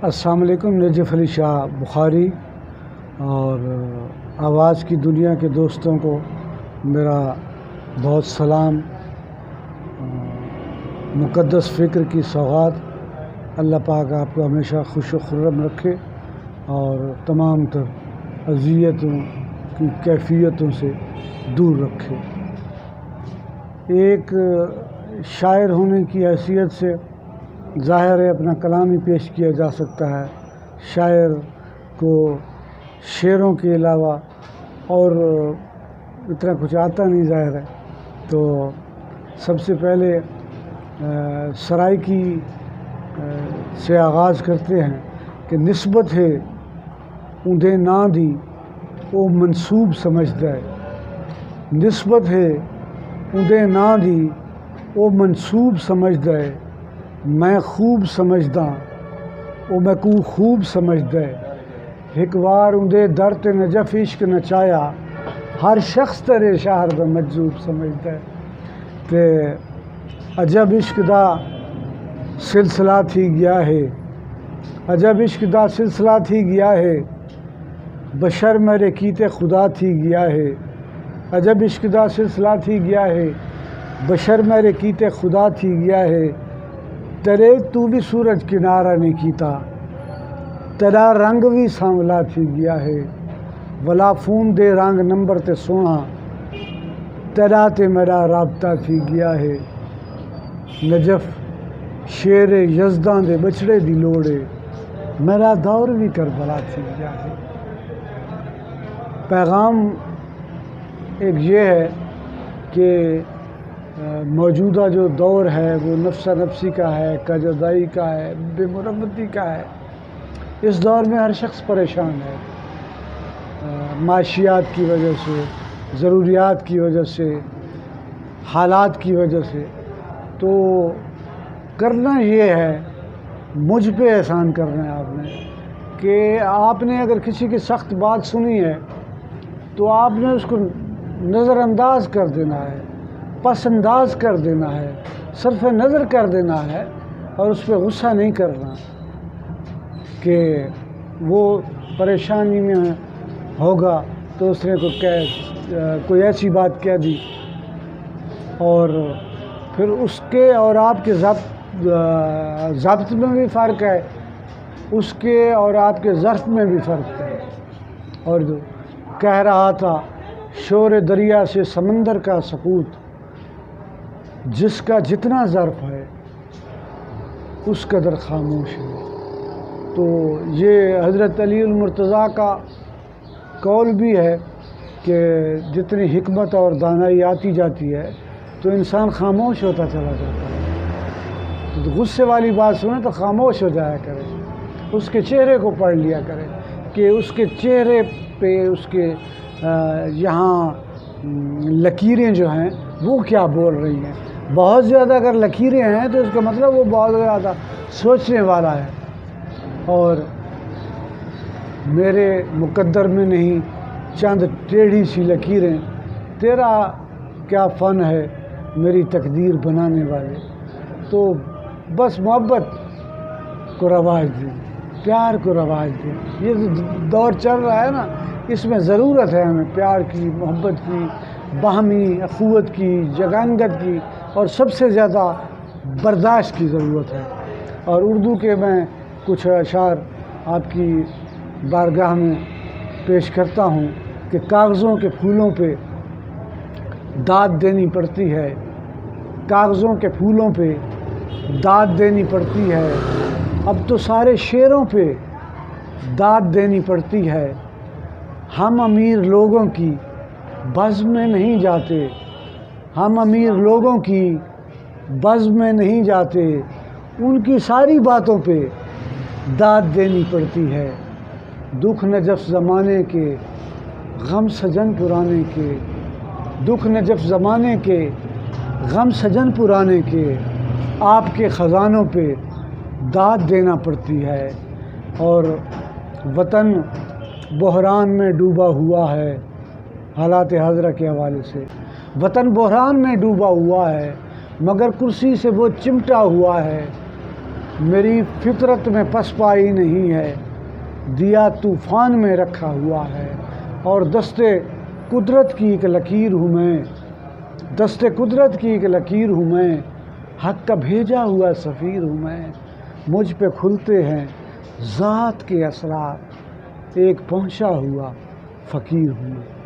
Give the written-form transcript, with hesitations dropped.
السلام علیکم۔ نجف علی شاہ بخاری اور آواز کی دنیا کے دوستوں کو میرا بہت سلام۔ مقدس فکر کی سوغات، اللہ پاک آپ کو ہمیشہ خوش و خرم رکھے اور تمام تر اذیتوں کی کیفیتوں سے دور رکھے۔ ایک شاعر ہونے کی حیثیت سے ظاہر ہے اپنا کلام ہی پیش کیا جا سکتا ہے۔ شاعر کو شعروں کے علاوہ اور اتنا کچھ آتا نہیں ظاہر ہے، تو سب سے پہلے سرائکی سے آغاز کرتے ہیں کہ نسبت ہے اونڈے ناں دی او منسوب سمجھدا ہے، نسبت ہے اونڈے ناں دی او منسوب سمجھدا ہے، میں خوب سمجھدا او میں کو خوب سمجھدا ہے، ایک وار اندے در تے نجف عشق نچایا، ہر شخص تیرے شہر دا مجذوب سمجھدا ہے۔ تے عجب عشق دا سلسلہ تھی گیا ہے، عجب عشق دا سلسلہ تھی گیا ہے، بشر میرے کیتے خدا تھی گیا ہے، عجب عشق دا سلسلہ تھی گیا ہے، بشر میرے کیتے خدا تھی گیا ہے، تیرے تو بھی سورج کنارہ نہیں کیتا، تیرا رنگ بھی سانولا تھی گیا ہے، ولا فون دے رنگ نمبر تے سونا، تیرا تے میرا رابطہ تھی گیا ہے، نجف شیر یزداں دے بچڑے دی لوڑے، میرا دور بھی کربلا تھی گیا ہے۔ پیغام ایک یہ ہے کہ موجودہ جو دور ہے وہ نفسا نفسی کا ہے، کجدائی کا ہے، بے مربتی کا ہے۔ اس دور میں ہر شخص پریشان ہے، معاشیات کی وجہ سے، ضروریات کی وجہ سے، حالات کی وجہ سے۔ تو کرنا یہ ہے، مجھ پہ احسان کرنا ہے آپ نے کہ آپ نے اگر کسی کی سخت بات سنی ہے تو آپ نے اس کو نظر انداز کر دینا ہے، پس انداز کر دینا ہے، صرف نظر کر دینا ہے اور اس پہ غصہ نہیں کرنا کہ وہ پریشانی میں ہوگا تو اس نے کوئی ایسی بات کہہ دی اور پھر اس کے اور آپ کے ضبط میں بھی فرق ہے، اس کے اور آپ کے ظرف میں بھی فرق ہے۔ اور جو کہہ رہا تھا شور دریا سے سمندر کا سکوت، جس کا جتنا ظرف ہے اس قدر خاموش ہے۔ تو یہ حضرت علی المرتضیٰ کا قول بھی ہے کہ جتنی حکمت اور دانائی آتی جاتی ہے تو انسان خاموش ہوتا چلا جاتا ہے۔ تو غصے والی بات سنیں تو خاموش ہو جایا کرے، اس کے چہرے کو پڑھ لیا کرے کہ اس کے چہرے پہ اس کے یہاں لکیریں جو ہیں وہ کیا بول رہی ہیں۔ بہت زیادہ اگر لکیریں ہیں تو اس کا مطلب وہ بہت زیادہ سوچنے والا ہے۔ اور میرے مقدر میں نہیں چند ٹیڑھی سی لکیریں، تیرا کیا فن ہے میری تقدیر بنانے والے۔ تو بس محبت کو رواج دیں، پیار کو رواج دیں۔ یہ دور چل رہا ہے نا، اس میں ضرورت ہے ہمیں پیار کی، محبت کی، باہمی اخوت کی، جگانگت کی اور سب سے زیادہ برداشت کی ضرورت ہے۔ اور اردو کے میں کچھ اشعار آپ کی بارگاہ میں پیش کرتا ہوں کہ کاغذوں کے پھولوں پہ داد دینی پڑتی ہے، کاغذوں کے پھولوں پہ داد دینی پڑتی ہے، اب تو سارے شعروں پہ داد دینی پڑتی ہے، ہم امیر لوگوں کی بزم میں نہیں جاتے، ہم امیر لوگوں کی بزم میں نہیں جاتے، ان کی ساری باتوں پہ داد دینی پڑتی ہے، دکھ نجف زمانے کے غم سجن پرانے کے، دکھ نجف زمانے کے غم سجن پرانے کے، آپ کے خزانوں پہ داد دینا پڑتی ہے۔ اور وطن بحران میں ڈوبا ہوا ہے، حالات حاضرہ کے حوالے سے وطن بحران میں ڈوبا ہوا ہے، مگر کرسی سے وہ چمٹا ہوا ہے، میری فطرت میں پسپائی نہیں ہے، دیا طوفان میں رکھا ہوا ہے، اور دست قدرت کی ایک لکیر ہوں میں، دست قدرت کی ایک لکیر ہوں میں، حق کا بھیجا ہوا سفیر ہوں میں، مجھ پہ کھلتے ہیں ذات کے اسرار، ایک پہنچا ہوا فقیر ہوں میں۔